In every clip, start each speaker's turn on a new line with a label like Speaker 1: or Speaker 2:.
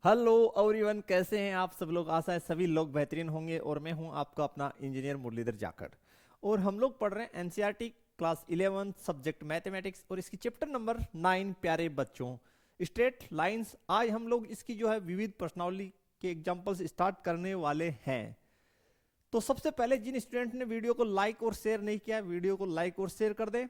Speaker 1: Hello everyone, कैसे हैं आप सब लोग। आशा है सभी लोग बेहतरीन होंगे और मैं हूं आपका अपना इंजीनियर मुरलीधर जाखड़। और हम लोग पढ़ रहे हैं एनसीईआरटी क्लास 11 सब्जेक्ट मैथमेटिक्स और इसकी चैप्टर नंबर 9 प्यारे बच्चों स्ट्रेट लाइंस। आज हम लोग इसकी जो है विविध प्रश्नावली के एग्जांपल्स स्टार्ट करने वाले हैं। तो सबसे पहले जिन स्टूडेंट ने वीडियो को लाइक और शेयर नहीं किया, वीडियो को लाइक और शेयर कर दे।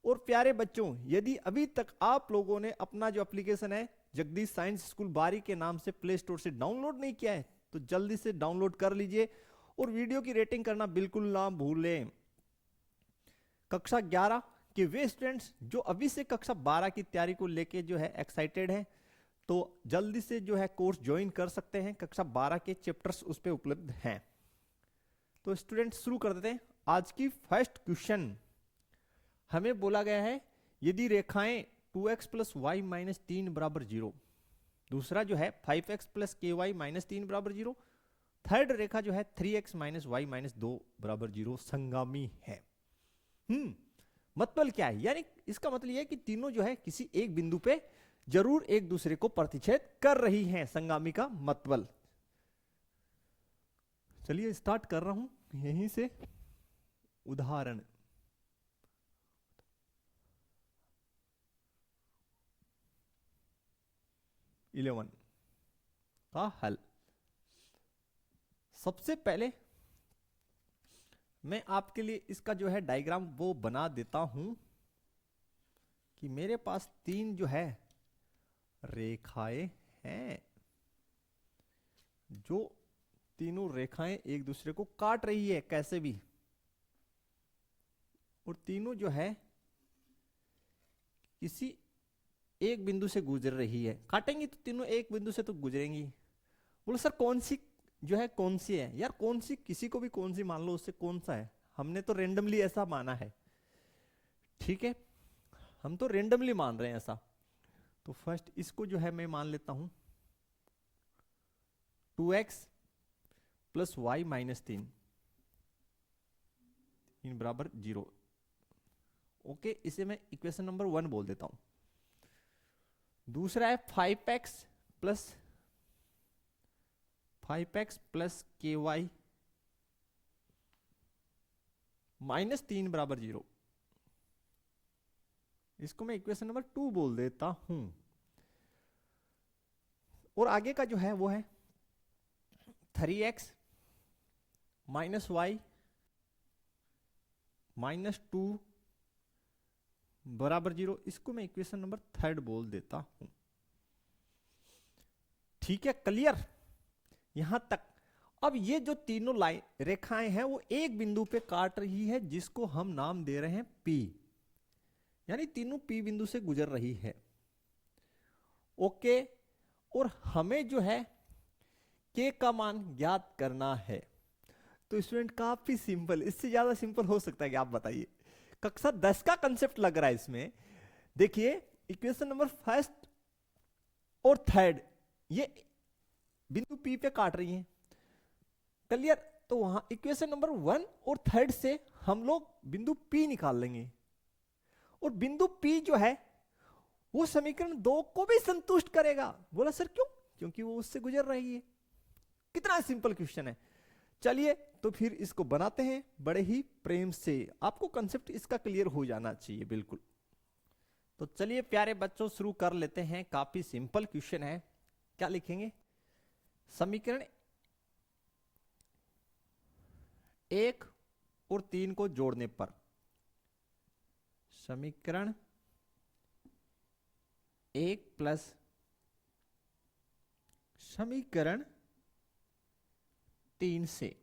Speaker 1: और प्यारे बच्चों, यदि अभी तक आप लोगों ने अपना जो एप्लीकेशन है जगदीश साइंस स्कूल बारी के नाम से प्ले स्टोर से डाउनलोड नहीं किया है तो जल्दी से डाउनलोड कर लीजिए और वीडियो की रेटिंग करना बिल्कुल ना भूलें। कक्षा 11 के वे स्टूडेंट्स जो अभी से कक्षा 12 की तैयारी को लेके जो है एक्साइटेड हैं तो जल्दी से जो है कोर्स ज्वाइन कर सकते हैं। कक्षा 12 के चैप्टर्स उस पर उपलब्ध हैं। तो स्टूडेंट्स शुरू कर देते हैं। आज की फर्स्ट क्वेश्चन हमें बोला गया है यदि रेखाएं 2x प्लस वाई माइनस 3 बराबर 0, दूसरा जो है 5x प्लस के वाई माइनस 3 बराबर 0, थर्ड रेखा जो है 3x माइनस वाई माइनस 2 बराबर 0 संगामी है। मतलब क्या है? यानी इसका मतलब यह है कि तीनों जो है किसी एक बिंदु पे जरूर एक दूसरे को प्रतिच्छेद कर रही हैं। संगामी का मतलब। चलिए स्टार्ट कर रहा हूं यहीं से। उदाहरण 11 का हल। सबसे पहले मैं आपके लिए इसका जो है डायग्राम वो बना देता हूं कि मेरे पास तीन जो है रेखाएं हैं, जो तीनों रेखाएं एक दूसरे को काट रही है कैसे भी, और तीनों जो है किसी एक बिंदु से गुजर रही है। काटेंगी तो तीनों एक बिंदु से तो गुजरेंगी। बोलो सर कौन सी जो है कौन सी है? यार कौन सी, किसी को भी कौन सी मान लो, उससे कौन सा है? हमने तो रेंडमली ऐसा माना है। ठीक है, हम तो रेंडमली मान रहे हैं ऐसा। तो फर्स्ट इसको जो है मैं मान लेता हूं 2x प्लस वाई माइनस 3 बराबर 0। ओके, इसे मैं इक्वेशन नंबर 1 बोल देता हूं। दूसरा है 5x प्लस के वाई माइनस 3 बराबर 0। इसको मैं इक्वेशन नंबर 2 बोल देता हूं। और आगे का जो है वो है 3x माइनस वाई माइनस 2 बराबर 0। इसको मैं इक्वेशन नंबर 3 बोल देता हूं। ठीक है, क्लियर यहां तक। अब ये जो तीनों लाइन रेखाएं हैं वो एक बिंदु पे काट रही है जिसको हम नाम दे रहे हैं P, यानी तीनों P बिंदु से गुजर रही है। ओके, और हमें जो है K का मान ज्ञात करना है। तो स्टूडेंट काफी सिंपल, इससे ज्यादा सिंपल हो सकता है कि आप बताइए? कक्षा 10 का कंसेप्ट लग रहा है इसमें। देखिए इक्वेशन नंबर फर्स्ट और थर्ड ये बिंदु P पे काट रही हैं। क्लियर? तो वहां इक्वेशन नंबर 1 और थर्ड से हम लोग बिंदु P निकाल लेंगे और बिंदु P जो है वो समीकरण 2 को भी संतुष्ट करेगा। बोला सर क्यों? क्योंकि वो उससे गुजर रही है। कितना सिंपल क्वेश्चन है। चलिए तो फिर इसको बनाते हैं बड़े ही प्रेम से। आपको कंसेप्ट इसका क्लियर हो जाना चाहिए बिल्कुल। तो चलिए प्यारे बच्चों शुरू कर लेते हैं। काफी सिंपल क्वेश्चन है। क्या लिखेंगे? समीकरण 1 और 3 को जोड़ने पर, समीकरण 1 प्लस समीकरण 3 से,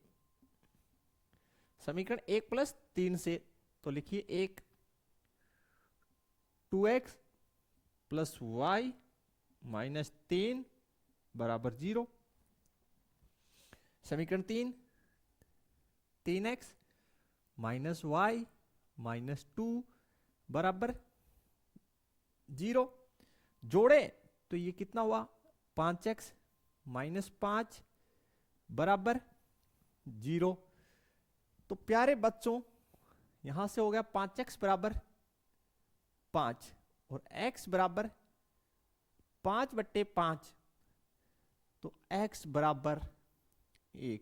Speaker 1: समीकरण 1 प्लस 3 से, तो लिखिए 1 2x प्लस वाई माइनस 3 बराबर 0। समीकरण 3x माइनस वाई माइनस 2 बराबर 0। जोड़े तो ये कितना हुआ? 5x माइनस 5 बराबर 0। तो प्यारे बच्चों यहां से हो गया 5x बराबर 5 और x बराबर 5/5। तो x बराबर 1,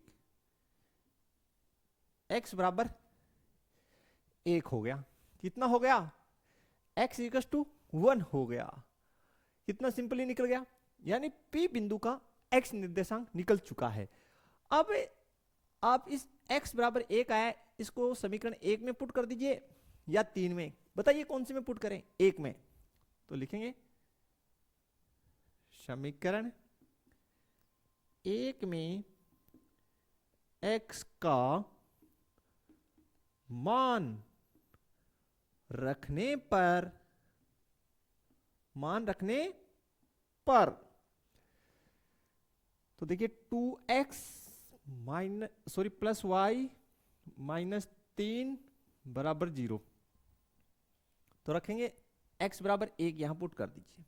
Speaker 1: x बराबर 1 हो गया। कितना हो गया? x इक्वल टू 1 हो गया। कितना सिंपली निकल गया, यानी P बिंदु का x निर्देशांक निकल चुका है। अब आप इस x बराबर 1 आया, इसको समीकरण 1 में पुट कर दीजिए या 3 में, बताइए कौन से में पुट करें? 1 में। तो लिखेंगे समीकरण 1 में x का मान रखने पर तो देखिए 2x प्लस वाई माइनस 3 बराबर 0। तो रखेंगे x बराबर 1 यहां पुट कर दीजिए,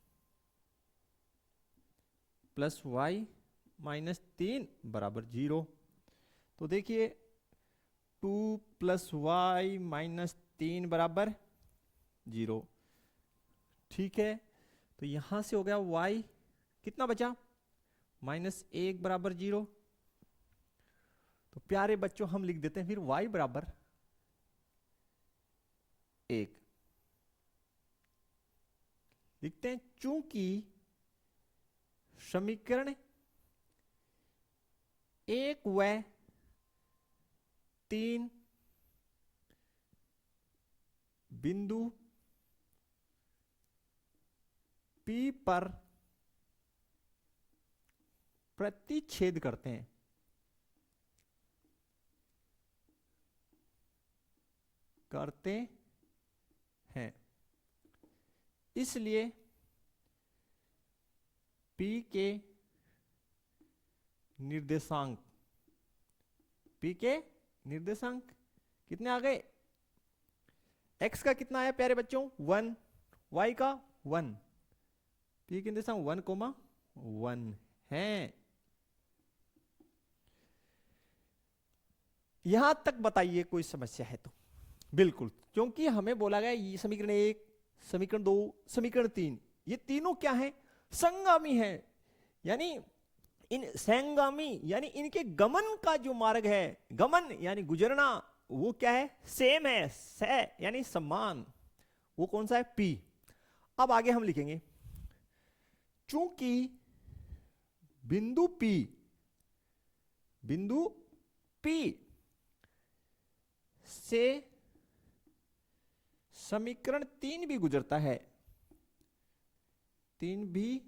Speaker 1: प्लस वाई माइनस 3 बराबर 0। तो देखिए 2 प्लस वाई माइनस 3 बराबर 0। ठीक है, तो यहां से हो गया y कितना बचा? -1 बराबर 0। तो प्यारे बच्चों हम लिख देते हैं फिर y बराबर 1 लिखते हैं, चूंकि समीकरण 1 व 3 बिंदु P पर प्रतिच्छेद करते हैं, इसलिए P के निर्देशांक कितने आ गए? x का कितना आया प्यारे बच्चों? 1, y का 1, P के निर्देशांक 1,1 है। यहां तक बताइए कोई समस्या है तो? बिल्कुल, क्योंकि हमें बोला गया ये समीकरण 1, समीकरण 2, समीकरण 3, ये तीनों क्या है? संगामी है। यानी इन संगामी यानी इनके गमन का जो मार्ग है, गमन यानी गुजरना, वो क्या है? सेम है, यानी समान। वो कौन सा है? P। अब आगे हम लिखेंगे, चूंकि बिंदु P से समीकरण 3 भी गुजरता है, 3 भी,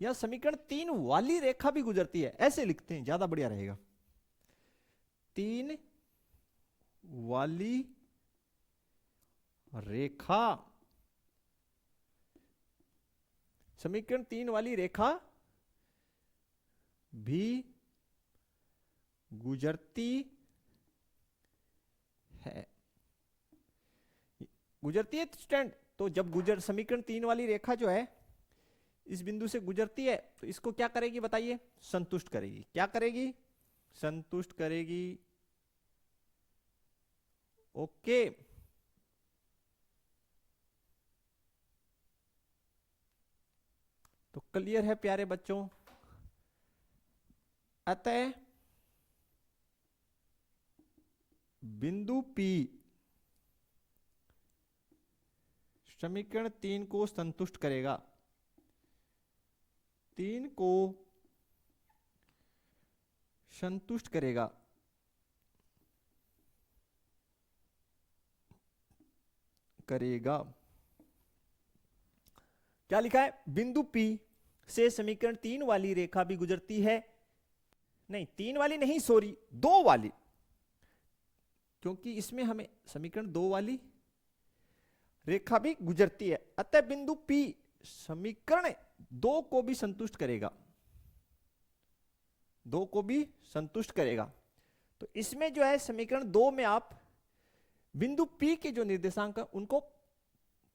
Speaker 1: या समीकरण 3 वाली रेखा भी गुजरती है, ऐसे लिखते हैं ज्यादा बढ़िया रहेगा। 3 वाली रेखा, समीकरण 3 वाली रेखा भी गुजरती है स्टूडेंट। तो जब समीकरण 3 वाली रेखा जो है इस बिंदु से गुजरती है, तो इसको क्या करेगी बताइए? संतुष्ट करेगी। क्या करेगी? संतुष्ट करेगी। ओके, तो क्लियर है प्यारे बच्चों? अतः बिंदु P समीकरण 3 को संतुष्ट करेगा, 3 को संतुष्ट करेगा। क्या लिखा है? बिंदु P से समीकरण 3 वाली रेखा भी गुजरती है। नहीं, 3 वाली नहीं, सॉरी, 2 वाली, क्योंकि इसमें हमें समीकरण 2 वाली रेखा भी गुजरती है। अतः बिंदु P समीकरण 2 को भी संतुष्ट करेगा, 2 को भी संतुष्ट करेगा। तो इसमें जो है समीकरण 2 में आप बिंदु P के जो निर्देशांक उनको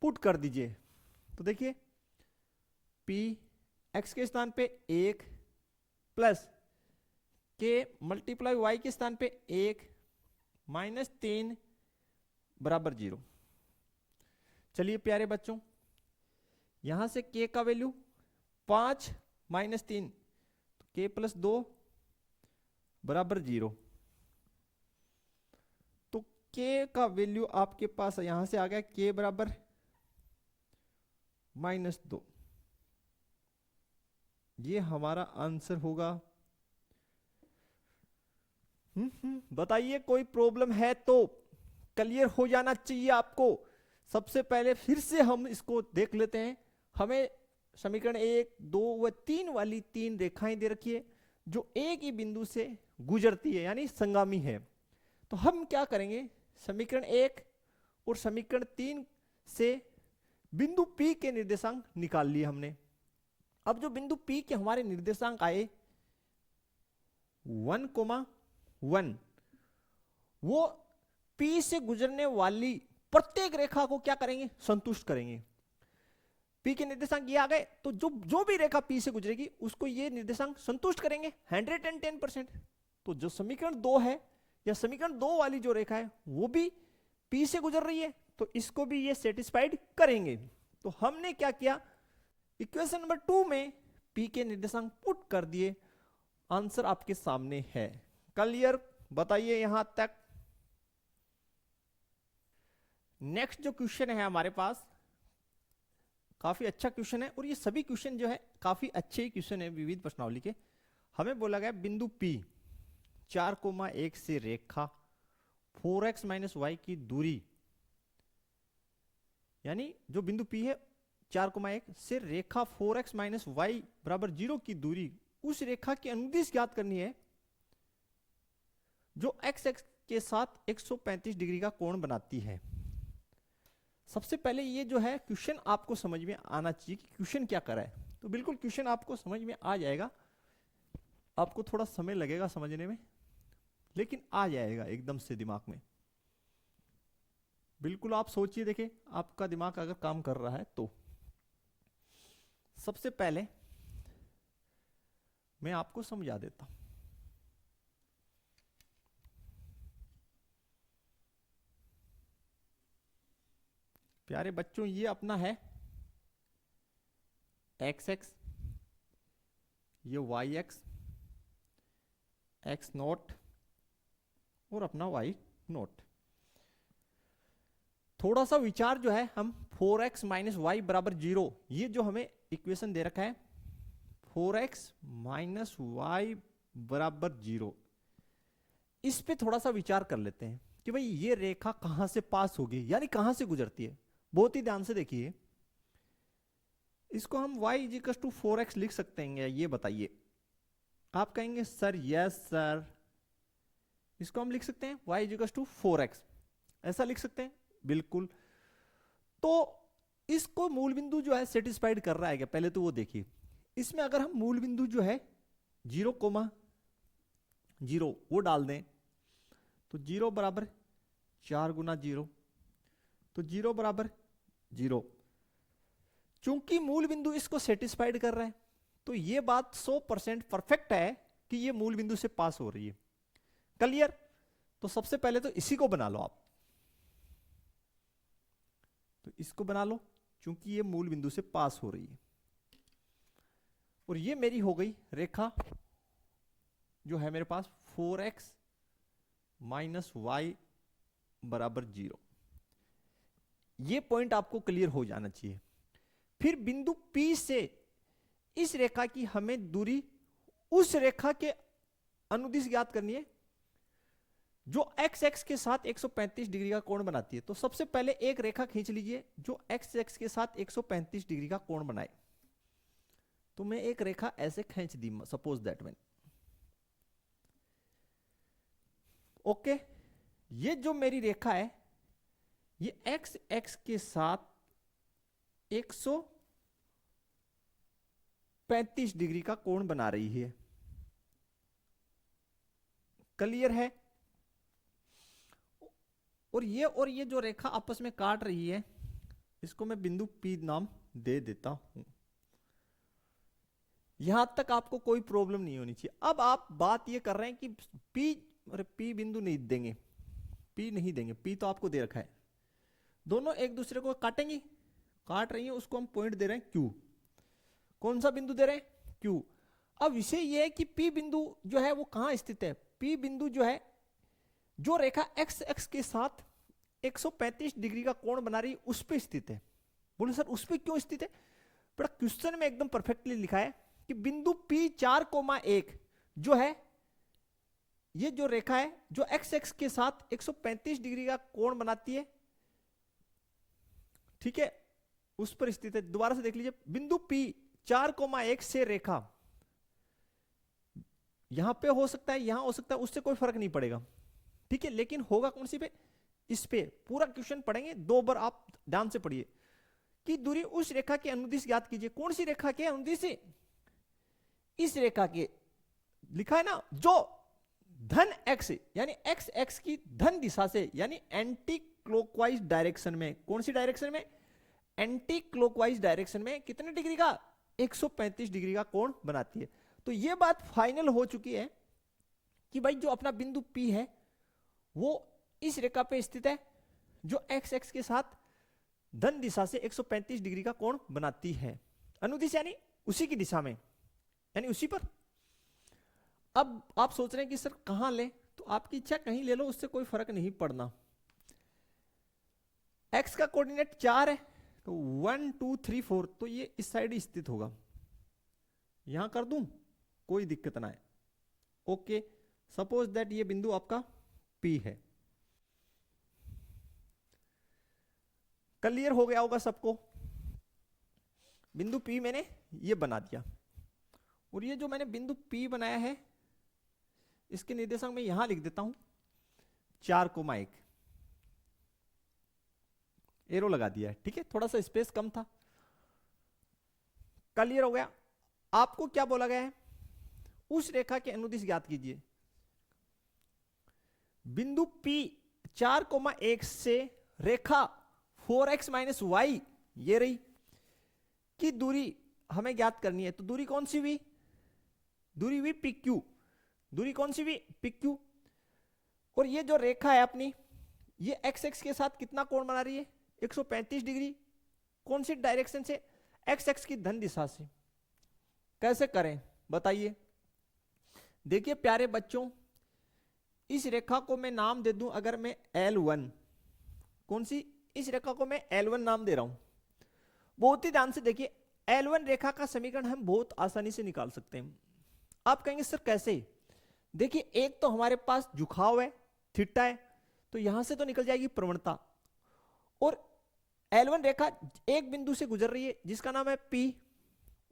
Speaker 1: पुट कर दीजिए। तो देखिए P x के स्थान पे 1 प्लस के मल्टीप्लाई y के स्थान पे 1 माइनस 3 बराबर 0। चलिए प्यारे बच्चों, यहां से k का वैल्यू 5 माइनस 3, तो k प्लस 2 बराबर 0। तो k का वैल्यू आपके पास यहां से आ गया k बराबर -2। ये हमारा आंसर होगा। बताइए कोई प्रॉब्लम है तो, क्लियर हो जाना चाहिए आपको। सबसे पहले फिर से हम इसको देख लेते हैं। हमें समीकरण 1, 2 व 3 वाली 3 रेखाएं दे रखी है जो एक ही बिंदु से गुजरती है, यानी संगामी है। तो हम क्या करेंगे, समीकरण 1 और समीकरण 3 से बिंदु P के निर्देशांक निकाल लिए हमने। अब जो बिंदु P के हमारे निर्देशांक आए 1,1, वो P से गुजरने वाली प्रत्येक रेखा को क्या करेंगे, संतुष्ट करेंगे। P के निर्देशांक ये आ गए, तो जो भी रेखा P से गुजरेगी उसको ये निर्देशांक संतुष्ट करेंगे 110%। तो जो समीकरण 2 है, या समीकरण 2 वाली जो रेखा है वो भी P से गुजर रही है, तो इसको भी ये सेटिस्फाइड करेंगे। तो हमने क्या किया, इक्वेशन नंबर 2 में P के निर्देशांक पुट कर दिए। आंसर आपके सामने है। क्लियर, बताइए यहां तक। नेक्स्ट जो क्वेश्चन है हमारे पास, काफी अच्छा क्वेश्चन है, और ये सभी क्वेश्चन जो है काफी अच्छे क्वेश्चन है विविध प्रश्नावली के। हमें बोला गया बिंदु P 4,1 से रेखा 4x - y की दूरी, यानी जो बिंदु P है 4,1 से रेखा 4x - y बराबर 0 की दूरी, उस रेखा की अनुदिश ज्ञात करनी है जो x एक्स के साथ 135 डिग्री का कोण बनाती है। सबसे पहले ये जो है क्वेश्चन आपको समझ में आना चाहिए कि क्वेश्चन क्या कर रहा है। तो बिल्कुल क्वेश्चन आपको समझ में आ जाएगा, आपको थोड़ा समय लगेगा समझने में, लेकिन आ जाएगा एकदम से दिमाग में। बिल्कुल आप सोचिए, देखें आपका दिमाग अगर काम कर रहा है तो। सबसे पहले मैं आपको समझा देता हूं। प्यारे बच्चों, ये अपना है एक्स एक्स, ये वाई एक्स, एक्स नोट और अपना वाई नोट। थोड़ा सा विचार जो है, हम 4x - y बराबर 0, ये जो हमें इक्वेशन दे रखा है 4x - y बराबर 0, इस पे थोड़ा सा विचार कर लेते हैं कि भाई ये रेखा कहां से पास होगी, यानी कहां से गुजरती है। बहुत ही ध्यान से देखिए, इसको हम y = 4x लिख सकते हैं, ये बताइए। आप कहेंगे सर यस सर, इसको हम लिख सकते हैं y = 4x, ऐसा लिख सकते हैं, बिल्कुल। तो इसको मूल बिंदु जो है सेटिस्फाइड कर रहा है क्या, पहले तो वो देखिए। इसमें अगर हम मूल बिंदु जो है 0,0 वो डाल दें, तो 0 बराबर 4 गुना 0, तो 0 बराबर 0। चूंकि मूल बिंदु इसको सेटिस्फाइड कर रहा है, तो ये बात 100% परफेक्ट है कि ये मूल बिंदु से पास हो रही है। क्लियर? तो सबसे पहले तो इसी को बना लो आप, तो इसको बना लो, चूंकि ये मूल बिंदु से पास हो रही है। और ये मेरी हो गई रेखा जो है मेरे पास 4x - y बराबर 0। ये पॉइंट आपको क्लियर हो जाना चाहिए। फिर बिंदु P से इस रेखा की हमें दूरी उस रेखा के अनुदिश ज्ञात करनी है जो x एक्स के साथ 135 डिग्री का कोण बनाती है। तो सबसे पहले एक रेखा खींच लीजिए जो x एक्स के साथ 135 डिग्री का कोण बनाए। तो मैं एक रेखा ऐसे खींच दी, सपोज दैट वन। ओके, ये जो मेरी रेखा है ये x एक्स के साथ 135 डिग्री का कोण बना रही है। क्लियर है? और ये जो रेखा आपस में काट रही है, इसको मैं बिंदु P नाम दे देता हूं। यहां तक आपको कोई प्रॉब्लम नहीं होनी चाहिए। अब आप बात ये कर रहे हैं कि P बिंदु नहीं देंगे, P नहीं देंगे, P तो आपको दे रखा है। दोनों एक दूसरे को काटेंगी, काट रही है उसको हम पॉइंट दे रहे हैं Q। कौन सा बिंदु दे रहे हैं? Q। अब विषय यह है कि P बिंदु जो है वो कहां स्थित है? P बिंदु जो है जो रेखा एक्स एक्स के साथ 135 डिग्री का कोण बना रही है उस पे स्थित है। बोले सर उस पे क्यों स्थित है? बड़ा क्वेश्चन में एकदम परफेक्टली लिखा है कि बिंदु P4,1 जो है ये जो रेखा है जो एक्स एक्स के साथ 135 डिग्री का कोण बनाती है, ठीक है, उस पर स्थित है। दोबारा से देख लीजिए, बिंदु P4,1 से रेखा यहां पे हो सकता है, यहां हो सकता है, उससे कोई फर्क नहीं पड़ेगा, ठीक है, लेकिन होगा कौन सी पे? इस पे। पूरा क्वेश्चन पढ़ेंगे, 2 बार आप ध्यान से पढ़िए कि दूरी उस रेखा के अनुदिश ज्ञात कीजिए। कौन सी रेखा के अनुदिश? इस रेखा के, लिखा है ना, जो धन एक्स यानी एक्स एक्स की धन दिशा से यानी एंटी क्लॉकवाइज डायरेक्शन में, कौन सी डायरेक्शन में? एंटी क्लॉकवाइज डायरेक्शन में कितने डिग्री का? 135 डिग्री का कोण बनाती है। तो यह बात फाइनल हो चुकी है कि भाई जो अपना बिंदु P है वो इस रेखा पे स्थित है जो एक्स एक्स के साथ धन दिशा से 135 डिग्री का कोण बनाती है। अनुदिश यानी उसी की दिशा में, यानी उसी पर। अब आप सोच रहे हैं कि सर कहां ले? तो आपकी इच्छा, कहीं ले लो, उससे कोई फर्क नहीं पड़ना। एक्स का कोऑर्डिनेट 4 है तो 1 2 3 4, तो ये इस साइड स्थित होगा। यहां कर दूं, कोई दिक्कत ना है। ओके, सपोज दैट ये बिंदु आपका P है। क्लियर हो गया होगा सबको? बिंदु P मैंने ये बना दिया, और ये जो मैंने बिंदु P बनाया है इसके निर्देशांक में यहां लिख देता हूं 4,1, एरो लगा दिया है, ठीक है, थोड़ा सा स्पेस कम था। क्लियर हो गया? आपको क्या बोला गया है? उस रेखा के अनुदिश ज्ञात कीजिए। बिंदु P 4,1 से रेखा 4x - y ये रही की दूरी हमें ज्ञात करनी है। तो दूरी कौन सी हुई? दूरी हुई PQ। दूरी कौन सी हुई? PQ। और ये जो रेखा है अपनी, ये x x के साथ कितना कोण बना रही है? 135 डिग्री। कौन सी डायरेक्शन से? x x की धन दिशा से। कैसे करें बताइए? देखिए प्यारे बच्चों, इस रेखा को मैं नाम दे दूं अगर मैं L1, कौन सी? इस रेखा को मैं L1 नाम दे रहा हूं। बहुत ही ध्यान से देखिए, L1 रेखा का समीकरण हम बहुत आसानी से निकाल सकते हैं। आप कहेंगे सर कैसे? देखिए एक तो हमारे पास झुकाव है, थीटा है, तो यहां से तो निकल जाएगी प्रवणता, और L1 रेखा एक बिंदु से गुजर रही है जिसका नाम है P,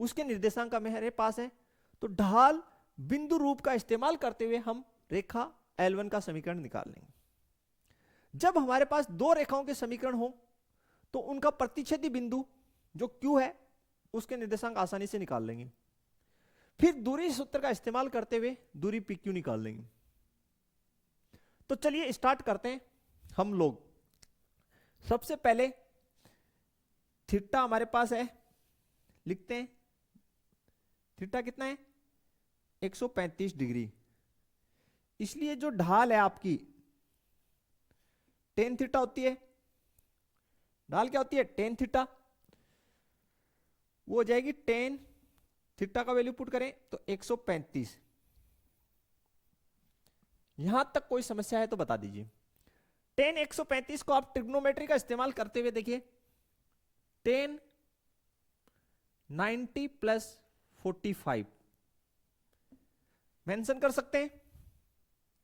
Speaker 1: उसके निर्देशांक मेरे पास है। तो ढाल बिंदु रूप का इस्तेमाल करते हुए हम रेखा L1 का समीकरण निकाल लेंगे। जब हमारे पास 2 रेखाओं के समीकरण हो तो उनका प्रतिच्छेदी बिंदु जो Q है उसके निर्देशांक आसानी से निकाल लेंगे। फिर दूरी सूत्र का इस्तेमाल करते हुए दूरी PQ निकाल लेंगे। तो चलिए स्टार्ट करते हैं हम लोग। सबसे पहले थीटा हमारे पास है, लिखते हैं थीटा कितना है? 135 डिग्री। इसलिए जो ढाल है आपकी टेन थीटा होती है। ढाल क्या होती है? Tan theta. वो हो जाएगी टेन थीटा का वैल्यू पुट करें तो 135। यहां तक कोई समस्या है तो बता दीजिए। टेन 135 को आप ट्रिग्नोमेट्री का इस्तेमाल करते हुए देखिए, टेन 90 + 45 मेंशन कर सकते हैं।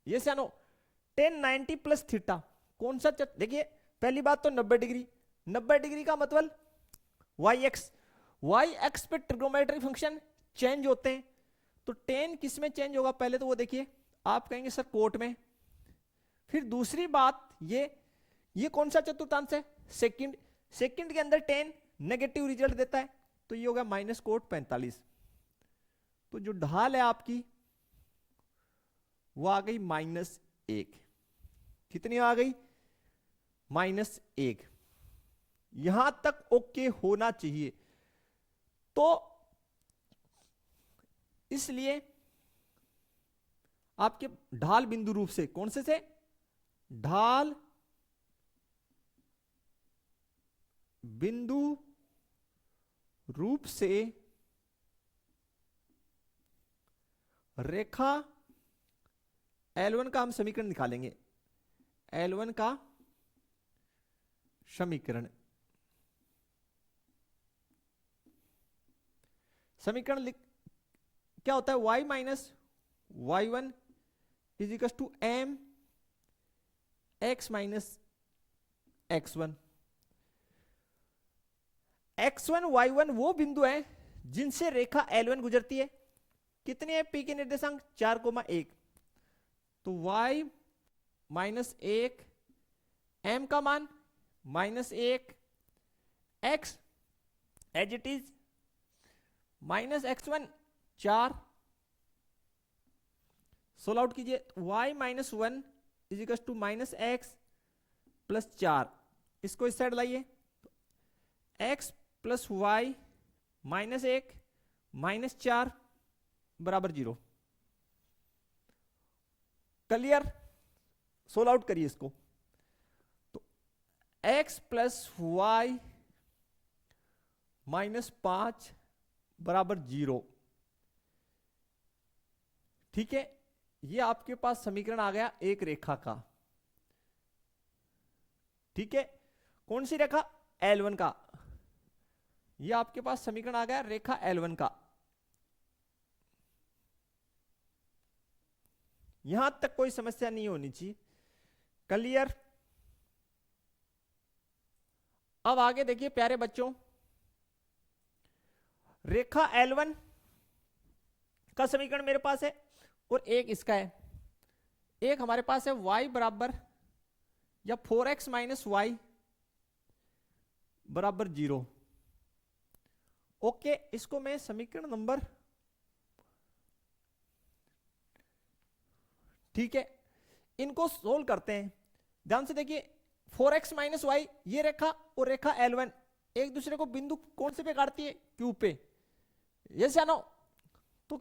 Speaker 1: ये से नो, टेन 90 + थीटा कौन सा? देखिए पहली बात तो 90 डिग्री। 90 डिग्री का मतलब वाई एक्स पे ट्रिग्नोमेट्री फंक्शन चेंज होते हैं। तो टेन किस में चेंज होगा? पहले तो वो देखिए, आप कहेंगे सर कोट में। फिर दूसरी बात, ये कौन सा चतुर्थांश है? सेकंड। सेकंड के अंदर टेन नेगेटिव रिजल्ट देता है, तो ये होगा माइनस कोट 45। तो जो ढाल है आपकी वो आ गई -1। कितनी आ गई? -1। यहां तक ओके होना चाहिए। तो इसलिए आपके ढाल बिंदु रूप से, कौन से? ढाल बिंदु रूप से रेखा L1 का हम समीकरण निकालेंगे। L1 का समीकरण क्या होता है? y minus y1 is equal to m x minus x1। x1 y1 वो बिंदु है जिनसे रेखा L1 गुजरती है। कितने हैं p के निर्देशांक? 4,1। तो y माइनस 1, m का मान -1, x as it is minus x1 4। Solve out कीजिए। y minus 1 is equal to minus x plus 4। इसको इस साइड लाइए। x plus y minus 1 minus 4 बराबर 0। क्लियर? सोल्व आउट करिए इसको। तो x प्लस वाई माइनस 5 बराबर 0। ठीक है, ये आपके पास समीकरण आ गया एक रेखा का। ठीक है, कौन सी रेखा? L1 का। ये आपके पास समीकरण आ गया रेखा L1 का। यहां तक कोई समस्या नहीं होनी चाहिए। क्लियर? अब आगे देखिए प्यारे बच्चों, रेखा L1 का समीकरण मेरे पास है और एक इसका है। एक हमारे पास है y बराबर या 4x माइनस वाई बराबर 0। ओके, इसको मैं समीकरण नंबर, ठीक है, इनको सोल्व करते हैं। ध्यान से देखिए, 4x माइनस वाई ये रेखा और रेखा L1 एक दूसरे को बिंदु कौन से पे काटती है? Q पे। यस या नो? तो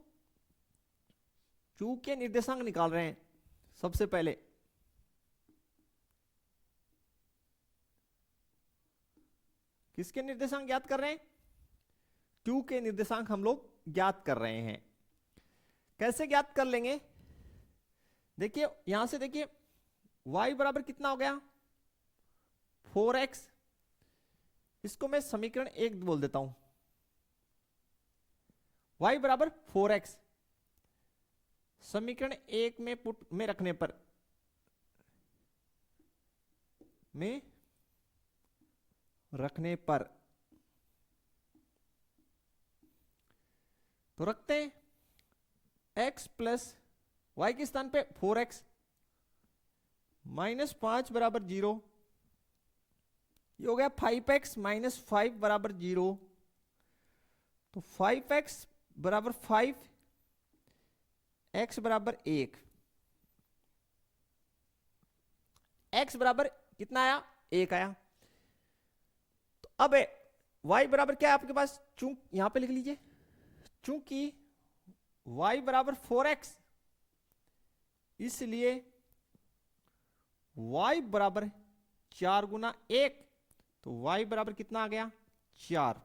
Speaker 1: Q के निर्देशांक निकाल रहे हैं सबसे पहले। किसके निर्देशांक ज्ञात कर रहे हैं? Q के निर्देशांक हम लोग ज्ञात कर रहे हैं। कैसे ज्ञात कर लेंगे? देखिए यहां से देखिए, y बराबर कितना हो गया? 4x। इसको मैं समीकरण 1 बोल देता हूं। y बराबर 4x समीकरण 1 में पुट में रखने पर तो रखते हैं x प्लस y के स्थान पे 4x माइनस 5 बराबर 0। ये हो गया 5x माइनस 5 बराबर 0। तो 5x बराबर 5, x बराबर 1। x बराबर कितना आया? 1 आया। तो अब y बराबर क्या है आपके पास? यहां पे लिख लीजिए, चूंकि y बराबर 4x, इसलिए y बराबर 4 गुना 1। तो y बराबर कितना आ गया? 4।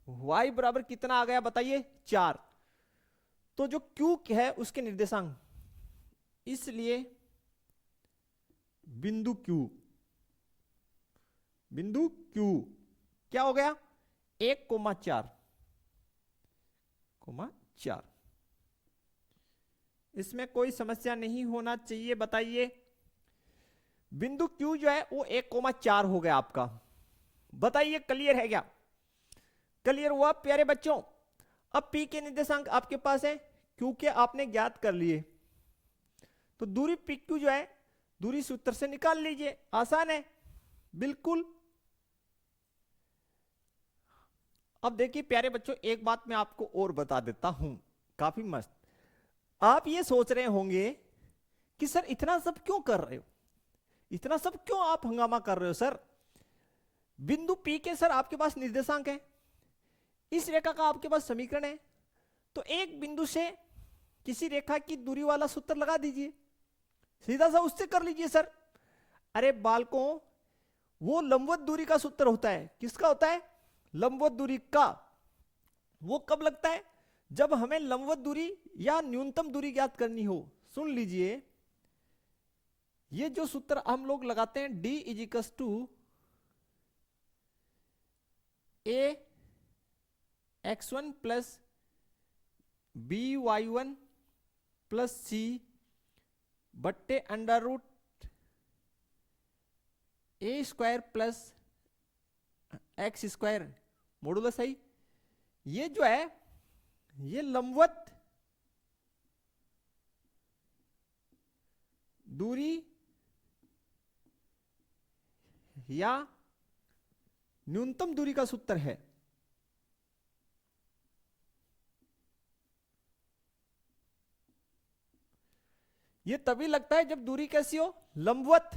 Speaker 1: y बराबर कितना आ गया बताइए? 4। तो जो q है उसके निर्देशांक, इसलिए बिंदु q क्या हो गया? 1,4। इसमें कोई समस्या नहीं होना चाहिए। बताइए, बिंदु Q जो है वो 1,4 हो गया आपका। बताइए क्लियर है क्या? क्लियर हुआ प्यारे बच्चों? अब P के निर्देशांक आपके पास है, Q के आपने ज्ञात कर लिए, तो दूरी PQ जो है दूरी सूत्र से निकाल लीजिए। आसान है बिल्कुल। अब देखिए प्यारे बच्चों, एक बात मैं आपको और बता देता हूं, काफी मस्त। आप ये सोच रहे होंगे कि सर इतना सब क्यों कर रहे हो, इतना सब क्यों आप हंगामा कर रहे हो सर? बिंदु P के सर आपके पास निर्देशांक है, इस रेखा का आपके पास समीकरण है, तो एक बिंदु से किसी रेखा की दूरी वाला सूत्र लगा दीजिए, सीधा सा उससे कर लीजिए सर। अरे बालकों, वो लंबवत दूरी का सूत्र होता है। किसका होता है? लंबवत दूरी का। वो कब लगता है? जब हमें लंबवत दूरी या न्यूनतम दूरी ज्ञात करनी हो। सुन लीजिए, ये जो सूत्र हम लोग लगाते हैं, d equals to a x1 plus B y1 plus C बट्टे under root A square plus X square modulus I. ये जो है ये लंबवत दूरी या न्यूनतम दूरी का सूत्र है। ये तभी लगता है जब दूरी कैसी हो? लंबवत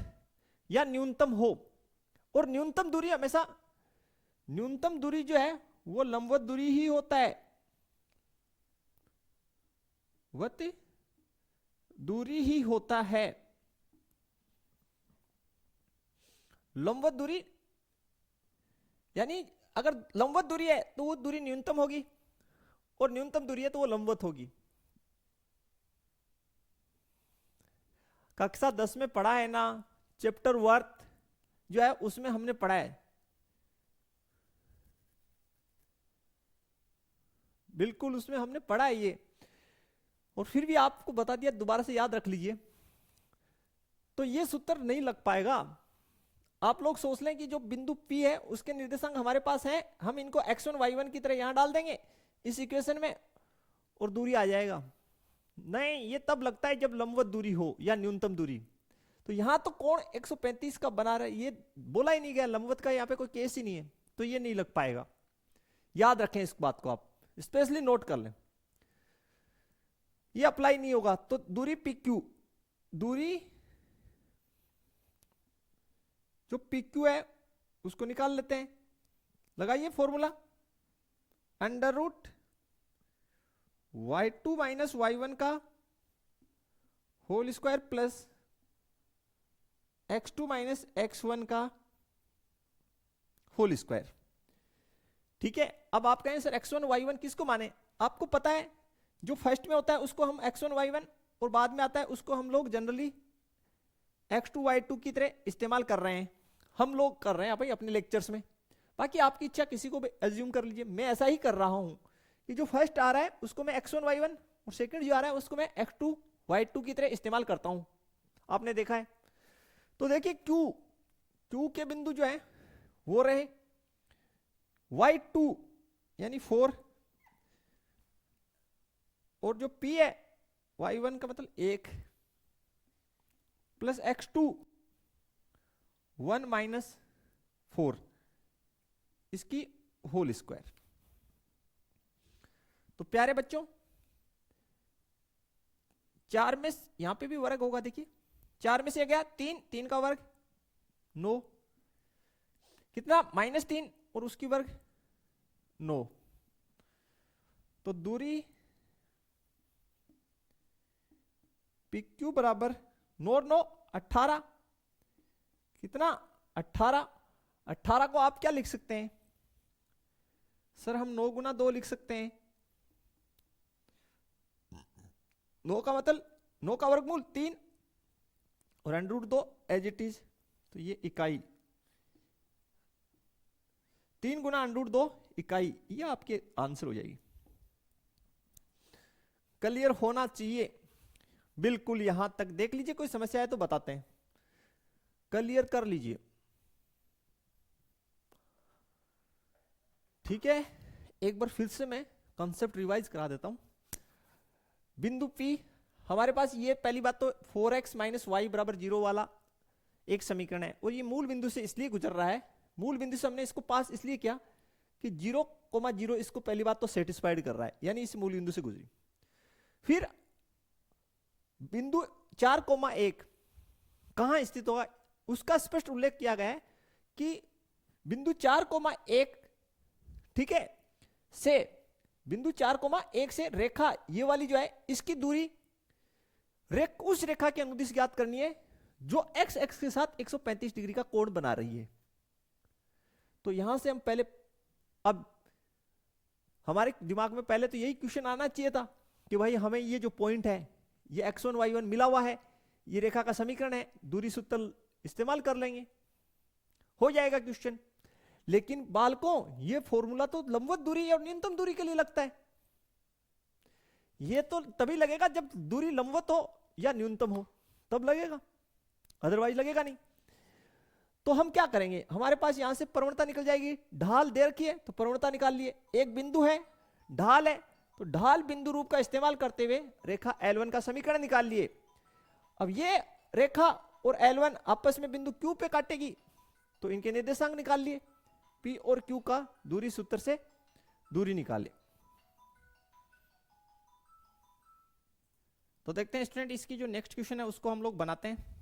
Speaker 1: या न्यूनतम हो। और न्यूनतम दूरी हमेशा, न्यूनतम दूरी जो है वो लंबवत दूरी ही होता है। वत दूरी ही होता है। लंबवत दूरी यानी अगर लंबवत दूरी है तो वो दूरी न्यूनतम होगी, और न्यूनतम दूरी है तो वो लंबवत होगी। कक्षा 10 में पढ़ा है ना, चैप्टर वर्थ जो है उसमें हमने पढ़ा है। बिल्कुल उसमें हमने पढ़ा है ये, और फिर भी आपको बता दिया, दोबारा से याद रख लीजिए। तो ये सूत्र नहीं लग पाएगा। आप लोग सोच लें कि जो बिंदु P है उसके निर्देशांक हमारे पास हैं, हम इनको x1 y1 की तरह यहां डाल देंगे इस इक्वेशन में और दूरी आ जाएगा। नहीं, ये तब लगता है जब लंबवत दूरी हो या न्यूनतम दूरी। तो यहां तो कोण 135 का बना रहा है, ये बोला ही नहीं गया, लंबवत का यहाँ पे कोई केस ही नहीं है, तो ये नहीं लग पाएगा। याद रखें इस बात को, आप स्पेशली नोट कर लें, ये अप्लाई नहीं होगा। तो दूरी PQ, दूरी जो PQ है उसको निकाल लेते हैं। लगाइए formula, under root y2 minus y1 का whole square plus x2 minus x1 का होल स्क्वायर। ठीक है, अब आप कहें सर x1 y1 किसको माने? आपको पता है जो फर्स्ट में होता है उसको हम x1 y1, और बाद में आता है उसको हम लोग जनरली x2 y2 की तरह इस्तेमाल कर रहे हैं। हम लोग कर रहे हैं भाई अपने लेक्चर्स में, बाकी आपकी इच्छा, किसी को भी एज्यूम कर लीजिए। मैं ऐसा ही कर रहा हूं कि जो फर्स्ट आ रहा है उसको मैं x1 y1, और सेकंड जो आ रहा है उसको मैं x2 y2 की तरह इस्तेमाल करता हूं। आपने देखा है। तो देखिए Q के बिंदु जो है वो रहे y2 यानी 4, और जो P है y1 का मतलब 1 प्लस x2 1 माइनस 4 इसकी होल स्क्वायर। तो प्यारे बच्चों, 4 में यहां पे भी वर्ग होगा, देखिए 4 में से गया 3, 3 का वर्ग 9, कितना -3 और उसकी वर्ग 9। तो दूरी PQ बराबर 9 9 18, कितना 18। 18 को आप क्या लिख सकते हैं सर? हम 9 गुना 2 लिख सकते हैं। 9 का मतलब 9 का वर्गमूल 3 और under root 2 as it is. तो ये इकाई 3 गुना अंडर रूट 2 इकाई, ये आपके आंसर हो जाएगी। क्लियर होना चाहिए बिल्कुल। यहां तक देख लीजिए, कोई समस्या है तो बताते हैं, क्लियर कर लीजिए। ठीक है, एक बार फिर से मैं कॉन्सेप्ट रिवाइज करा देता हूं। बिंदु P हमारे पास, ये पहली बात तो 4x माइनस वाई बराबर 0 वाला एक समीकरण है, और ये मूल बिंदु से इसलिए गुजर रहा है, मूल बिंदु से हमने इसको पास इसलिए किया कि 0,0 इसको पहली बात तो सेटिस्फाइड कर रहा है, यानी इस मूल बिंदु से गुजरी। फिर बिंदु 4,1 कहां स्थित होगा उसका स्पष्ट उल्लेख किया गया है कि बिंदु 4,1, ठीक है, से बिंदु 4,1 से रेखा ये वाली जो है इसकी दूरी उस रेखा की अनुदिश ज्ञात करनी है जो x एक्स के साथ 135 डिग्री का कोण बना रही है। तो यहां से हम पहले, अब हमारे दिमाग में पहले तो यही क्वेश्चन आना चाहिए था कि भाई हमें ये जो पॉइंट है, ये x1 y1 मिला हुआ है, ये रेखा का समीकरण है, दूरी सूत्र इस्तेमाल कर लेंगे, हो जाएगा क्वेश्चन। लेकिन बालकों, ये फॉर्मूला तो लंबवत दूरी और न्यूनतम दूरी के लिए लगता है। ये तो तभी लगेगा जब दूरी लंबवत हो या न्यूनतम हो, तब लगेगा, अदरवाइज लगेगा नहीं। तो हम क्या करेंगे, हमारे पास यहां से प्रवणता निकल जाएगी, ढाल दे रखी है तो प्रवणता निकाल लिए, एक बिंदु है, ढाल है, तो ढाल बिंदु रूप का इस्तेमाल करते हुए रेखा L1 का समीकरण निकाल लिए। अब ये रेखा और L1 आपस में बिंदु Q पे काटेगी, तो इनके निर्देशांक निकाल लिए, P और Q का दूरी सूत्र से दूरी निकाले। तो देखते हैं स्टूडेंट, इसकी जो नेक्स्ट क्वेश्चन है उसको हम लोग बनाते हैं।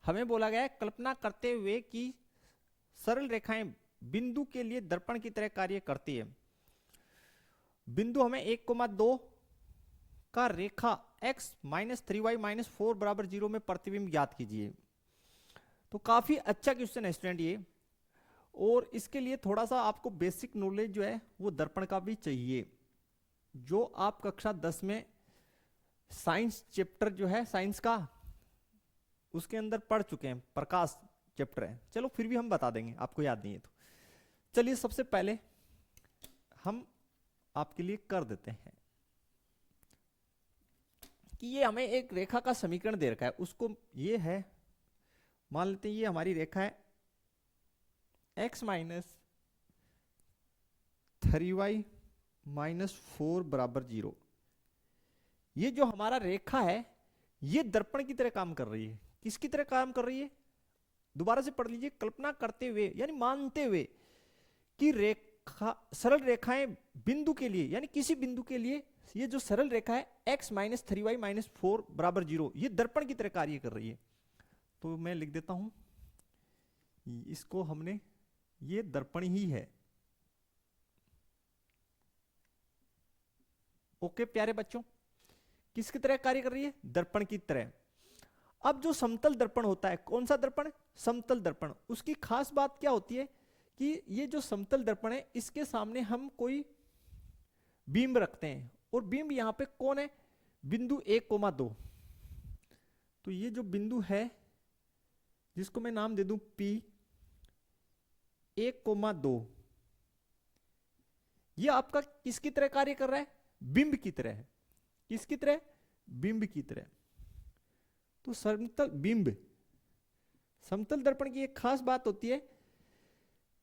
Speaker 1: हमें बोला गया है कल्पना करते हुए कि सरल रेखाएं बिंदु के लिए दर्पण की तरह कार्य करती है। बिंदु हमें 1,2 का रेखा x माइनस 3y माइनस 4 बराबर 0 में प्रतिबिंब ज्ञात कीजिए। तो काफी अच्छा क्वेश्चन है स्टूडेंट ये, और इसके लिए थोड़ा सा आपको बेसिक नॉलेज जो है वो दर्पण का भी चाहिए, जो आप कक्षा 10 में साइंस चैप्टर जो है साइंस का, उसके अंदर पढ़ चुके हैं, प्रकाश चैप्टर है। चलो फिर भी हम बता देंगे, आपको याद नहीं है तो। चलिए सबसे पहले हम आपके लिए कर देते हैं कि ये हमें एक रेखा का समीकरण दे रखा है, उसको ये है, मान लेते हैं ये हमारी रेखा है x माइनस 3y माइनस 4 बराबर 0। ये जो हमारा रेखा है ये दर्पण की तरह काम कर रही है। किसकी तरह काम कर रही है, दोबारा से पढ़ लीजिए, कल्पना करते हुए यानी मानते हुए कि रेखा, सरल रेखाएं बिंदु के लिए यानी किसी बिंदु के लिए ये जो सरल रेखा है x माइनस 3y माइनस 4 बराबर 0, ये दर्पण की तरह कार्य कर रही है। तो मैं लिख देता हूं इसको, हमने ये दर्पण ही है। ओके प्यारे बच्चों, किसकी तरह कार्य कर रही है, दर्पण की तरह। अब जो समतल दर्पण होता है, कौन सा दर्पण, समतल दर्पण, उसकी खास बात क्या होती है कि ये जो समतल दर्पण है इसके सामने हम कोई बिंब रखते हैं, और बिंब यहां पे कौन है, बिंदु 1,2। तो ये जो बिंदु है जिसको मैं नाम दे दूं P 1,2, ये आपका किसकी तरह कार्य कर रहा है, बिंब की तरह है। किसकी तरह, बिंब की तरह। तो समतल बिंब, समतल दर्पण की एक खास बात होती है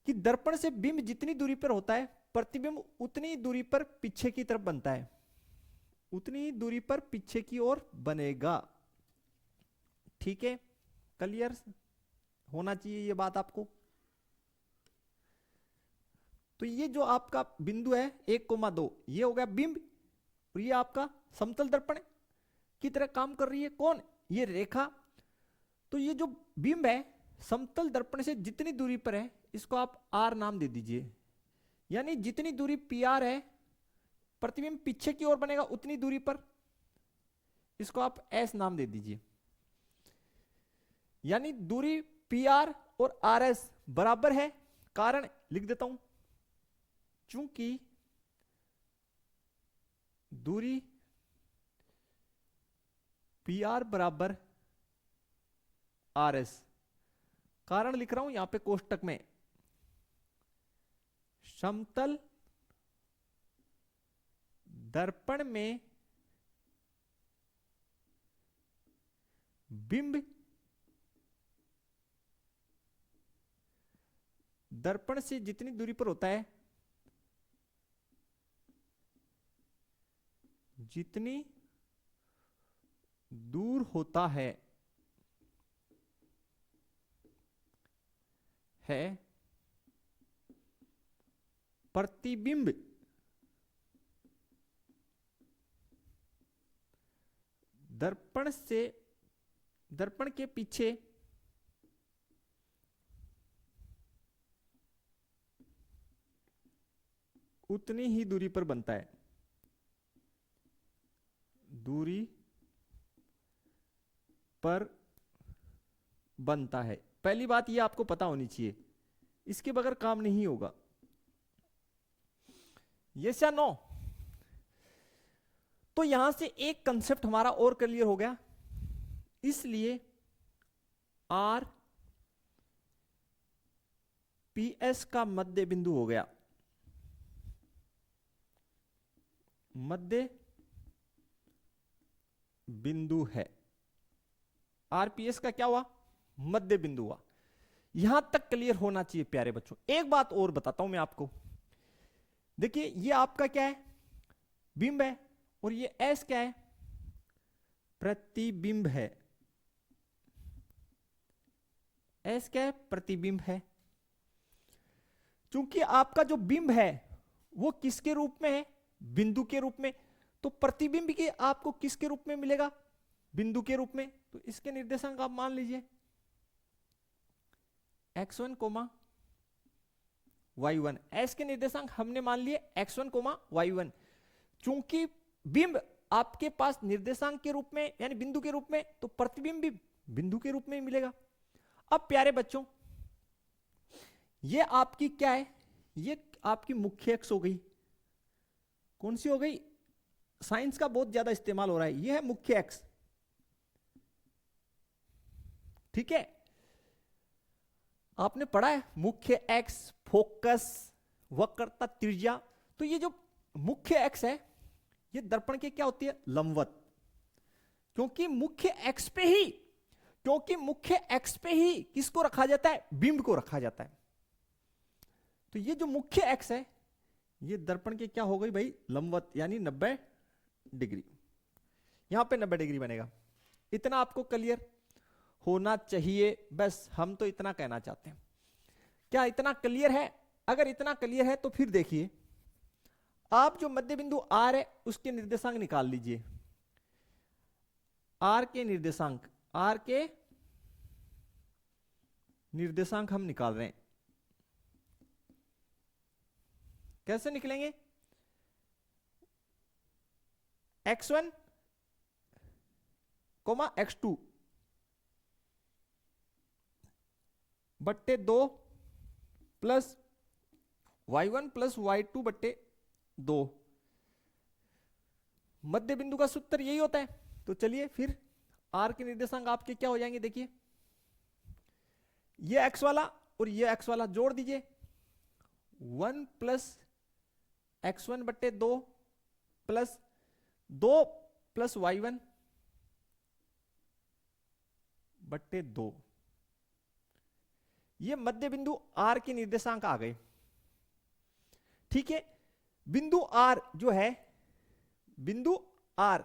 Speaker 1: कि दर्पण से बिंब जितनी दूरी पर होता है, प्रतिबिंब उतनी दूरी पर पीछे की तरफ बनता है, उतनी दूरी पर पीछे की ओर बनेगा। ठीक है, क्लियर होना चाहिए ये बात आपको। तो ये जो आपका बिंदु है 1,2, ये हो गया बिंब, और ये आपका समतल दर्पण की तरह काम कर रही है कौन, ये रेखा। तो ये जो बिंब है समतल दर्पण से जितनी दूरी पर है इसको आप R नाम दे दीजिए, यानी जितनी दूरी PR है, प्रतिबिंब पीछे की ओर बनेगा उतनी दूरी पर, इसको आप S नाम दे दीजिए। यानी दूरी PR और RS बराबर है, कारण लिख देता हूं, चूंकि दूरी PR बराबर RS, कारण लिख रहा हूं यहां पे कोष्टक में, समतल दर्पण में बिंब दर्पण से जितनी दूरी पर होता है, जितनी दूर होता है प्रतिबिंब दर्पण से, दर्पण के पीछे उतनी ही दूरी पर बनता है, दूरी पर बनता है। पहली बात ये आपको पता होनी चाहिए इसके बगैर काम नहीं होगा। यस या नो? तो यहां से एक कंसेप्ट हमारा और क्लियर हो गया, इसलिए आर पी एस का मध्य बिंदु हो गया, मध्य बिंदु है। आरपीएस का क्या हुआ? मध्य बिंदु हुआ। यहां तक क्लियर होना चाहिए प्यारे बच्चों। एक बात और बताता हूं मैं आपको, देखिए ये आपका क्या है? बिंब है, और ये एस क्या है? प्रतिबिंब है। एस क्या है? प्रतिबिंब है। चूंकि आपका जो बिंब है वो किसके रूप में है? बिंदु के रूप में। तो प्रतिबिंब के आपको किसके रूप में मिलेगा? बिंदु के रूप में। तो इसके निर्देशांक आप मान लीजिए x1 कोमा y1। एस के निर्देशांक हमने मान लिए x1 कोमा y1। चूंकि बिंब आपके पास निर्देशांक के रूप में यानी बिंदु के रूप में, तो प्रतिबिंब भी बिंदु के रूप में ही मिलेगा। अब प्यारे बच्चों, ये आपकी क्या है? ये आपकी मुख्य अक्ष हो गई। कौन सी हो गई? साइंस का बहुत ज्यादा इस्तेमाल हो रहा है, ये है मुख्य अक्ष। ठीक है, आपने पढ़ा है मुख्य अक्ष, फोकस, वक्रता, त्रिज्या। तो ये जो मुख्य अक्ष है ये दर्पण के क्या होती है? लंबवत। क्योंकि मुख्य अक्ष पे ही किसको रखा जाता है? बिंब को रखा जाता है। तो ये जो मुख्य अक्ष है ये दर्पण के क्या हो गई भाई? लंबवत, यानी 90 डिग्री। यहां पे 90 डिग्री बनेगा। इतना आपको क्लियर होना चाहिए, बस हम तो इतना कहना चाहते हैं। क्या इतना क्लियर है? अगर इतना क्लियर है तो फिर देखिए, आप जो मध्य बिंदु आर है उसके निर्देशांक निकाल लीजिए। आर के निर्देशांक हम निकाल रहे हैं। कैसे निकलेंगे? x1 कोमा x2 बट्टे 2 प्लस y1 प्लस y2 बट्टे 2। मध्य बिंदु का सूत्र यही होता है। तो चलिए फिर r के निर्देशांक आपके क्या हो जाएंगे? देखिए ये x वाला और ये x वाला जोड़ दीजिए, 1 प्लस x1 बट्टे 2 प्लस 2 प्लस y1 बट्टे 2। ये मध्य बिंदु R के निर्देशांक आ गए। ठीक है, बिंदु R जो है, बिंदु R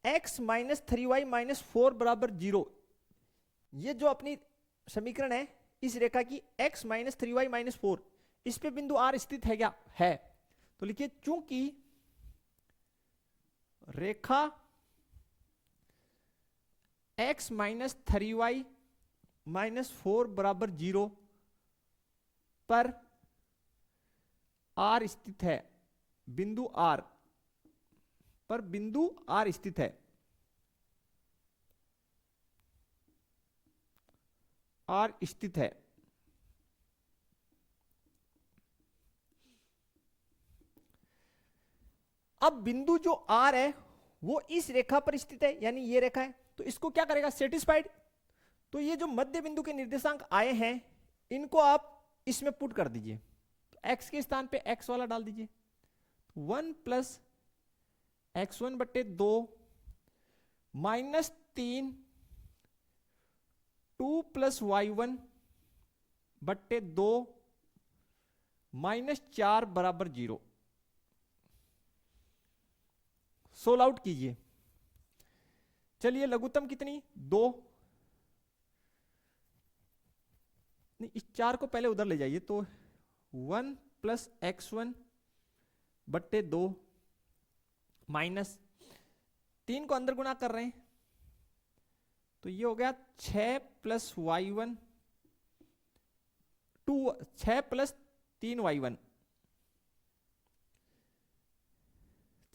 Speaker 1: x minus 3y minus 4 बराबर 0, ये जो अपनी समीकरण है इस रेखा की x माइनस 3y माइनस 4, इस पे बिंदु R स्थित है क्या? है। तो लिखिए चूंकि रेखा x माइनस 3y माइनस 4 बराबर 0 पर R स्थित है, बिंदु R पर बिंदु R स्थित है, R स्थित है। अब बिंदु जो R है वो इस रेखा पर स्थित है, यानी ये रेखा है। तो इसको क्या करेगा? सेटिस्फाइड। तो ये जो मध्य बिंदु के निर्देशांक आए हैं इनको आप इसमें पुट कर दीजिए। तो x के स्थान पे x वाला डाल दीजिए, 1 प्लस x1 बट्टे 2 माइनस 3 2 प्लस y1 बट्टे 2 माइनस 4 बराबर 0। सोल्व आउट कीजिए। चलिए लघुत्तम कितनी? 2। नहीं, इस 4 को पहले उधर ले जाइए। तो 1 प्लस x1 बट्टे 2 माइनस 3 को अंदर गुणा कर रहे हैं, तो ये हो गया 6 plus y1 6 plus 3y1,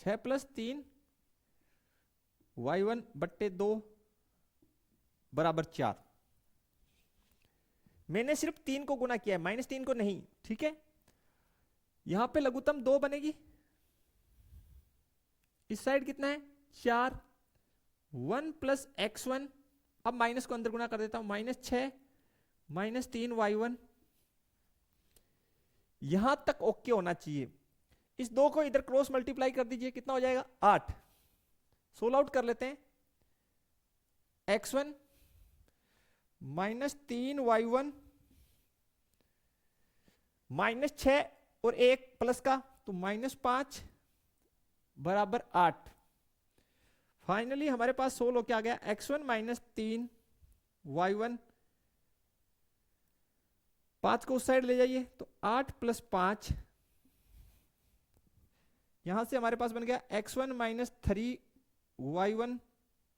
Speaker 1: 6 plus 3y1 बट्टे 2 बराबर 4। मैंने सिर्फ 3 को गुना किया है, -3 को नहीं, ठीक है। यहां पे लघुत्तम 2 बनेगी, इस साइड कितना है 4, 1 प्लस x1, अब माइनस को अंदर गुना कर देता हूं, -6 -3y1, यहां तक ओके होना चाहिए। इस 2 को इधर क्रॉस मल्टीप्लाई कर दीजिए, कितना हो जाएगा 8, सोल आउट कर लेते हैं, x1 -3y1 -6 और 1 प्लस का तो -5 बराबर 8। फाइनली हमारे पास सोल्व होके आ गया x1 -3y1, 5 को उस साइड ले जाइए तो 8 + 5, यहां से हमारे पास बन गया x1 -3y1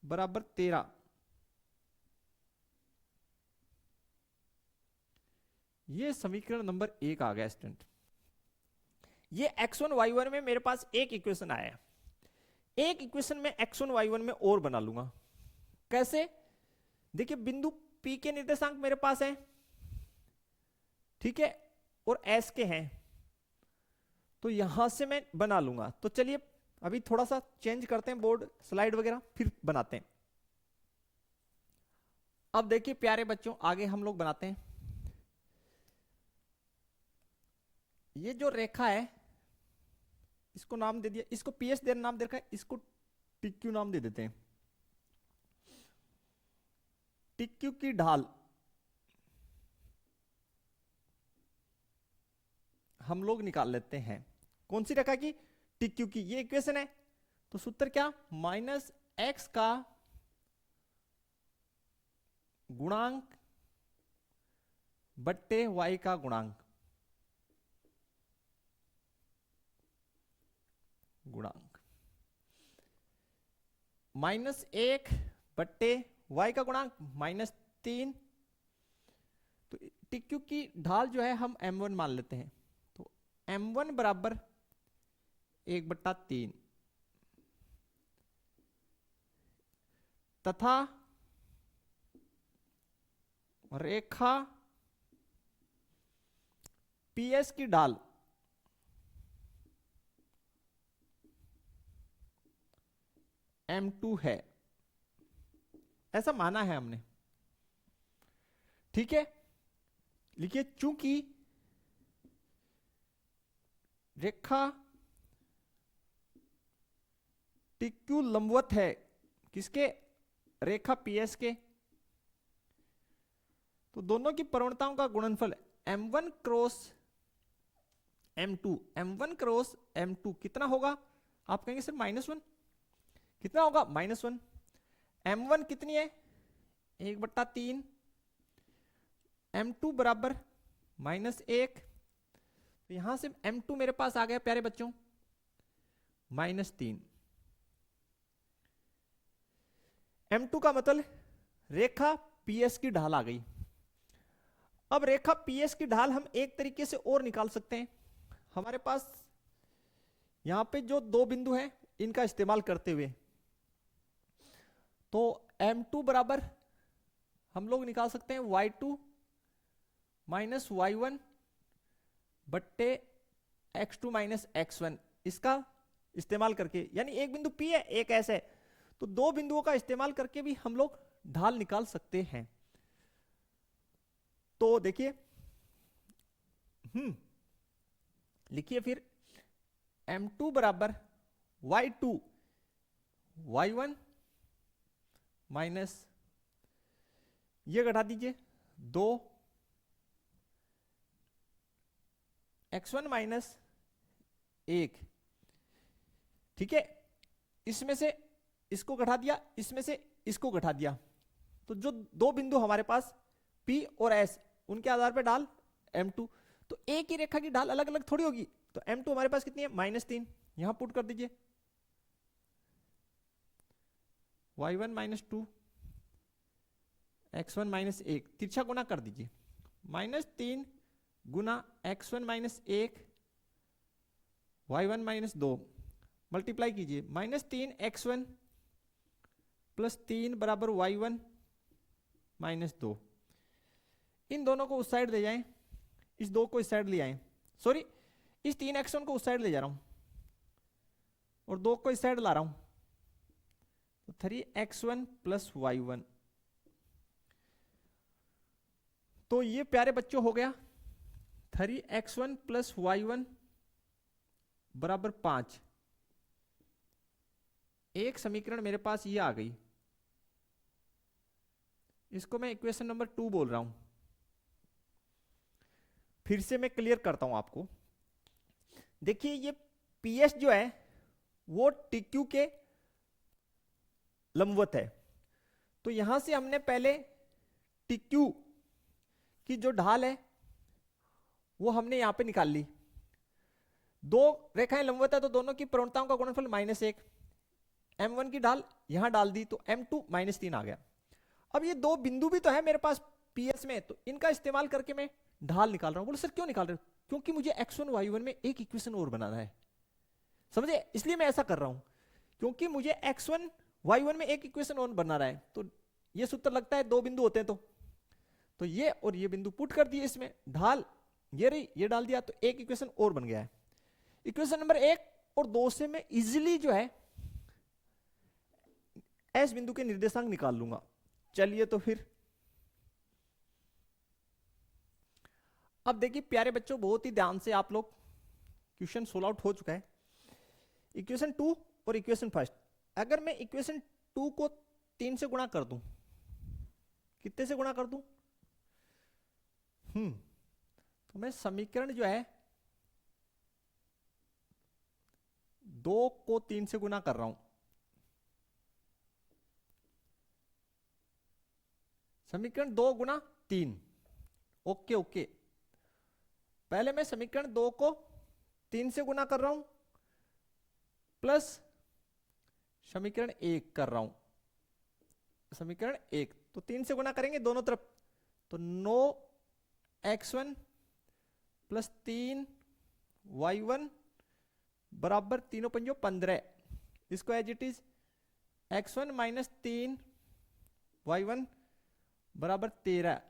Speaker 1: बराबर 13। ये समीकरण नंबर 1 आ गया स्टूडेंट। ये x1 y1 में मेरे पास एक इक्वेशन आया है, एक इक्वेशन में x1 y1 में और बना लूंगा। कैसे? देखिए बिंदु P के निर्देशांक मेरे पास है, ठीक है, और S के हैं, तो यहां से मैं बना लूंगा। तो चलिए अभी थोड़ा सा चेंज करते हैं बोर्ड स्लाइड वगैरह, फिर बनाते हैं। अब देखिए प्यारे बच्चों, आगे हम लोग बनाते हैं। ये जो रेखा है इसको नाम दे दिया, इसको PS दे नाम दे रखा है, इसको TQ नाम दे देते हैं। TQ की ढाल हम लोग निकाल लेते हैं। कौन सी रेखा की? TQ की। ये इक्वेशन है, तो सूत्र क्या? -x का गुणांक बट्टे y का गुणांक, -1 बट्टे y का गुणांक -3। तो TQ की ढाल जो है हम m1 मान लेते हैं, तो m1 बराबर 1/3 तथा रेखा PS की ढाल m2 है, ऐसा माना है हमने, ठीक है। लिखिए चूंकि रेखा TQ लंबवत है किसके? रेखा PS के, तो दोनों की प्रवणताओं का गुणनफल m1 cross m2, m1 cross m2 कितना होगा? आप कहेंगे सर -1, कितना होगा? -1। m1 कितनी है? 1/3, m2 बराबर -1, तो यहां से m2 मेरे पास आ गया प्यारे बच्चों -3। m2 का मतलब रेखा PS की ढाल आ गई। अब रेखा PS की ढाल हम एक तरीके से और निकाल सकते हैं। हमारे पास यहां पे जो 2 बिंदु हैं इनका इस्तेमाल करते हुए, तो m2 बराबर हम लोग निकाल सकते हैं y2 -y1 बट्टे x2 -x1, इसका इस्तेमाल करके, यानी एक बिंदु P है एक S है, तो 2 बिंदुओं का इस्तेमाल करके भी हम लोग ढाल निकाल सकते हैं। तो देखिए लिखिए फिर m2 बराबर y2 y1 माइनस, ये घटा दीजिए 2 x1 -1, ठीक है। इसमें से इसको घटा दिया, इसमें से इसको घटा दिया, तो जो 2 बिंदु हमारे पास P और S, उनके आधार पर ढाल m2। तो एक ही रेखा की ढाल अलग अलग थोड़ी होगी, तो m2 हमारे पास कितनी है? -3, यहां पुट कर दीजिए, y1 -2 x1 -1, तिरछा गुना कर दीजिए, -3 गुना x1 -1 y1 -2, मल्टीप्लाई कीजिए, -3 x1 + 3 बराबर y1 -2। इन दोनों को उस साइड ले जाएं, इस 2 को इस साइड ले आए, सॉरी इस 3x1 को उस साइड ले जा रहा हूं और 2 को इस साइड ला रहा हूं, तो 3x1 प्लस y1। तो ये प्यारे बच्चों हो गया 3x1 प्लस y1 बराबर 5। एक समीकरण मेरे पास ये आ गई, इसको मैं इक्वेशन नंबर 2 बोल रहा हूं। फिर से मैं क्लियर करता हूं आपको। देखिए ये PS जो है वो TQ के लंबवत है, तो यहां से हमने पहले TQ की जो ढाल है वो हमने यहां पे निकाल ली। 2 रेखाएं लंबवत है तो दोनों की प्रवणताओं का गुणनफल -1, M1 की ढाल यहां डाल दी तो M2 -3 आ गया। अब ये 2 बिंदु भी तो है मेरे पास PS में, तो इनका इस्तेमाल करके मैं ढाल निकाल रहा हूं। बोले सर क्यों निकाल रहे हो? क्योंकि मुझे x1 y1 में एक इक्वेशन और बनाना है, समझे? इसलिए मैं ऐसा कर रहा हूं, क्योंकि मुझे x1 y1 में एक इक्वेशन और बनाना है। तो ये सूत्र लगता है 2 बिंदु होते हैं तो ये और ये बिंदु पुट कर दिए इसमें, ढाल ये रही, ये डाल दिया, तो एक इक्वेशन और बन गया है। इक्वेशन नंबर 1 और 2 से मैं इजिली जो है एस बिंदु के निर्देशांक निकाल लूंगा। चलिए तो फिर अब देखिए प्यारे बच्चों, बहुत ही ध्यान से आप लोग, क्वेश्चन सोल्व आउट हो चुका है। इक्वेशन 2 और इक्वेशन फर्स्ट, अगर मैं इक्वेशन 2 को 3 से गुणा कर दूं, कितने से गुणा कर दूं? तो मैं समीकरण जो है 2 को 3 से गुणा कर रहा हूं। समीकरण 2 गुणा 3, ओके ओके। पहले मैं समीकरण 2 को 3 से गुणा कर रहा हूं प्लस समीकरण 1 कर रहा हूं। समीकरण 1 तो 3 से गुणा करेंगे दोनों तरफ, तो 9x1 प्लस 3y1 बराबर 3 पंजो 15। इसको as it is x1 minus 3y1 बराबर 13,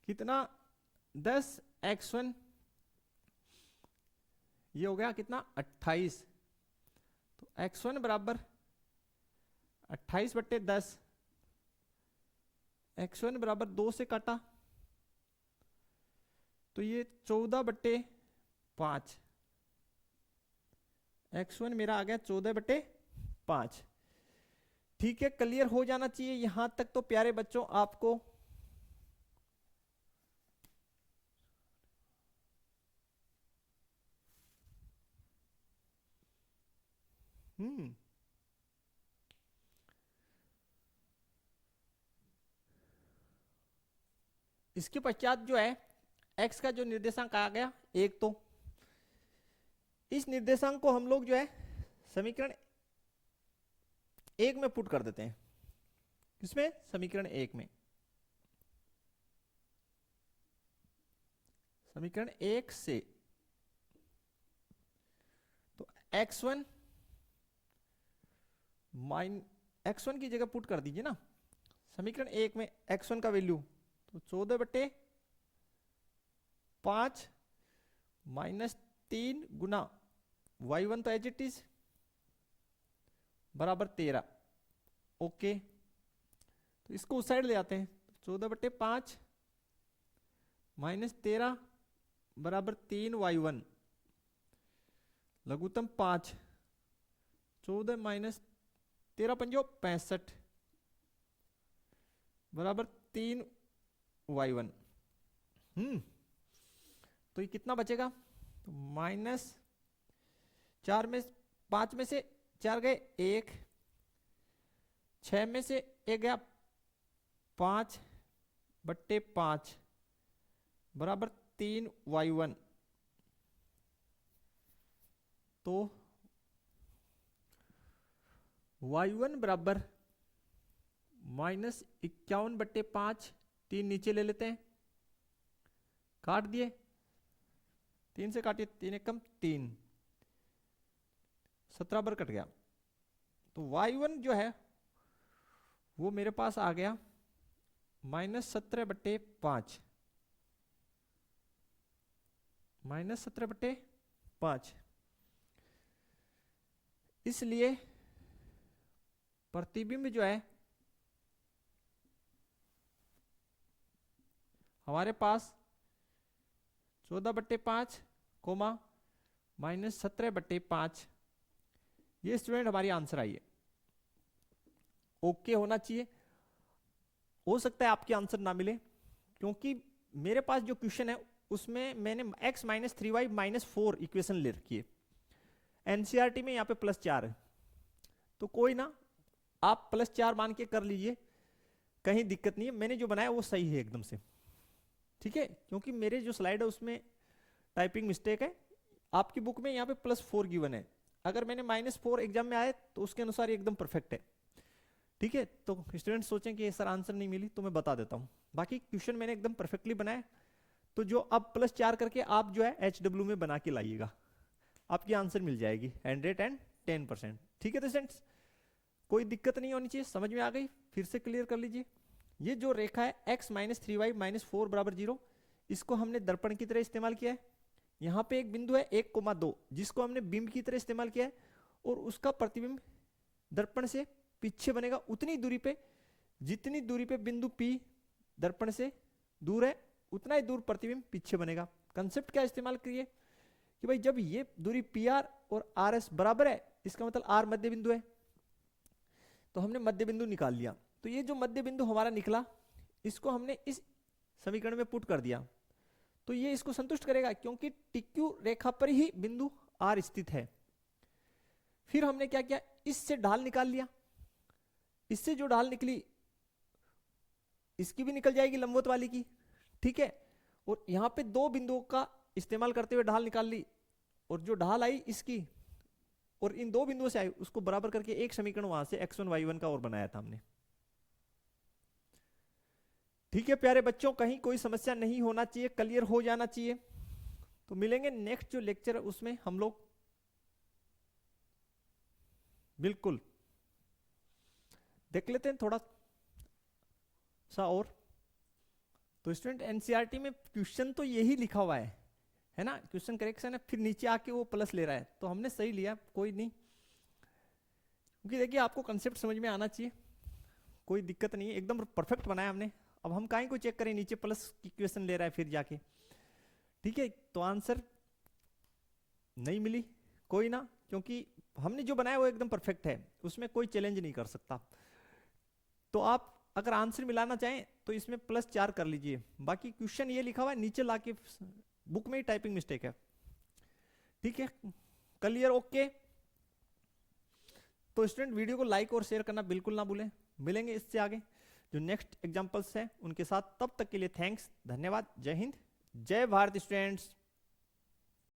Speaker 1: कितना 10x1, ये हो गया कितना 28। तो x1 बराबर 28/10, x1 बराबर 2 से काटा तो ये 14/5, x1 मेरा आ गया 14/5। ठीक है, क्लियर हो जाना चाहिए यहां तक तो प्यारे बच्चों आपको। इसके पश्चात जो है x का जो निर्देशांक आ गया 1, तो इस निर्देशांक को हम लोग जो है समीकरण 1 में पुट कर देते हैं। किसमें? समीकरण 1 में। समीकरण 1 से तो x1 की जगह पुट कर दीजिए ना समीकरण 1 में x1 का वैल्यू, तो 14/5 माइनस 3 गुना y1 तो एज इट इज बराबर 13। ओके, तो इसको उस साइड ले आते हैं, 14/5 माइनस 13 बराबर 3y1, लघुत्तम 5, 14 माइनस 13 पंजो 65 बराबर 3y1। तो ये कितना बचेगा? तो -4 में 5 में से 4 गए 1, 6 में से 1 गया 5/5 बराबर 3y1। तो y1 बराबर -51/5, 3 नीचे ले लेते हैं, काट दिए, 3 से काटिए, 3 एकम 3, 17 बार कट गया। तो y1 जो है वो मेरे पास आ गया -17/5 -17/5। इसलिए प्रतिबिंब जो है हमारे पास 14/5 कोमा -17/5, ये स्टूडेंट हमारी आंसर आई है। ओके होना चाहिए। हो सकता है आपके आंसर ना मिले, क्योंकि मेरे पास जो क्वेश्चन है उसमें मैंने x - 3y - 4 इक्वेशन ले रखी है। एनसीईआरटी में यहाँ पे +4 है, तो कोई ना, आप +4 मान के कर लीजिए, कहीं दिक्कत नहीं है। मैंने जो बनाया वो सही है एकदम से, ठीक है, क्योंकि मेरे जो स्लाइड है उसमें टाइपिंग मिस्टेक है। आपकी बुक में यहाँ पे +4 गिवन है, अगर मैंने -4 एग्जाम में आए तो उसके अनुसार एकदम परफेक्ट है, ठीक है। तो स्टूडेंट सोचें कि सर आंसर नहीं मिली, तो मैं बता देता हूँ, बाकी क्वेश्चन मैंने एकदम परफेक्टली बनाया। तो जो अब +4 करके आप जो है HW में बना के लाइएगा, आपकी आंसर मिल जाएगी 110%, ठीक है। तो स्टूडेंट्स कोई दिक्कत नहीं होनी चाहिए, समझ में आ गई? फिर से क्लियर कर लीजिए। ये जो रेखा है x - 3y - 4 = 0, इसको हमने दर्पण की तरह इस्तेमाल किया है। यहाँ पे एक बिंदु है 1,2 जिसको हमने बिंब की तरह इस्तेमाल किया है, और उसका प्रतिबिंब दर्पण से पीछे बनेगा उतनी दूरी पे, जितनी दूरी पे बिंदु P दर्पण से दूर है उतना ही दूर प्रतिबिंब पीछे बनेगा। कंसेप्ट क्या इस्तेमाल करिए कि भाई जब ये दूरी PR और RS बराबर है, इसका मतलब R मध्य बिंदु है, तो हमने मध्य बिंदु निकाल लिया। तो ये जो मध्य बिंदु हमारा निकला, इसको हमने इस समीकरण में पुट कर दिया, तो ये इसको संतुष्ट करेगा, क्योंकि TQ रेखा पर ही बिंदु R स्थित है। फिर हमने क्या किया, इससे ढाल निकाल लिया। इससे जो ढाल निकली इसकी भी निकल जाएगी लंबवत वाली की, ठीक है। और यहां पे दो बिंदुओं का इस्तेमाल करते हुए ढाल निकाल ली, और जो ढाल आई इसकी और इन दो बिंदुओं से आई, उसको बराबर करके एक समीकरण वहां से x1 y1 का और बनाया था हमने, ठीक है। प्यारे बच्चों, कहीं कोई समस्या नहीं होना चाहिए, क्लियर हो जाना चाहिए। तो मिलेंगे नेक्स्ट जो लेक्चर है उसमें हम लोग बिल्कुल देख लेते हैं थोड़ा सा और। तो स्टूडेंट एनसीईआरटी में क्वेश्चन तो यही लिखा हुआ है ना, क्वेश्चन करेक्शन है, फिर नीचे आके वो प्लस ले रहा है, तो हमने सही लिया, कोई नहीं, क्योंकि देखिए आपको कंसेप्ट समझ में आना चाहिए, कोई दिक्कत नहीं है, एकदम परफेक्ट बनाया हमने। अब हम काहे को चेक करें, नीचे प्लस की क्वेश्चन ले रहा है फिर जाके, ठीक है। तो आंसर नहीं मिली, कोई ना, क्योंकि हमने जो बनाया वो एकदम परफेक्ट है, उसमें कोई चैलेंज नहीं कर सकता। तो आप अगर आंसर मिलाना चाहें तो इसमें +4 कर लीजिए, बाकी क्वेश्चन ये लिखा हुआ है, नीचे लाके बुक में ही टाइपिंग मिस्टेक है, ठीक है। क्लियर? ओके। तो स्टूडेंट वीडियो को लाइक और शेयर करना बिल्कुल ना भूलें। मिलेंगे इससे आगे जो नेक्स्ट एग्जांपल्स हैं उनके साथ, तब तक के लिए थैंक्स, धन्यवाद, जय हिंद, जय भारत स्टूडेंट्स।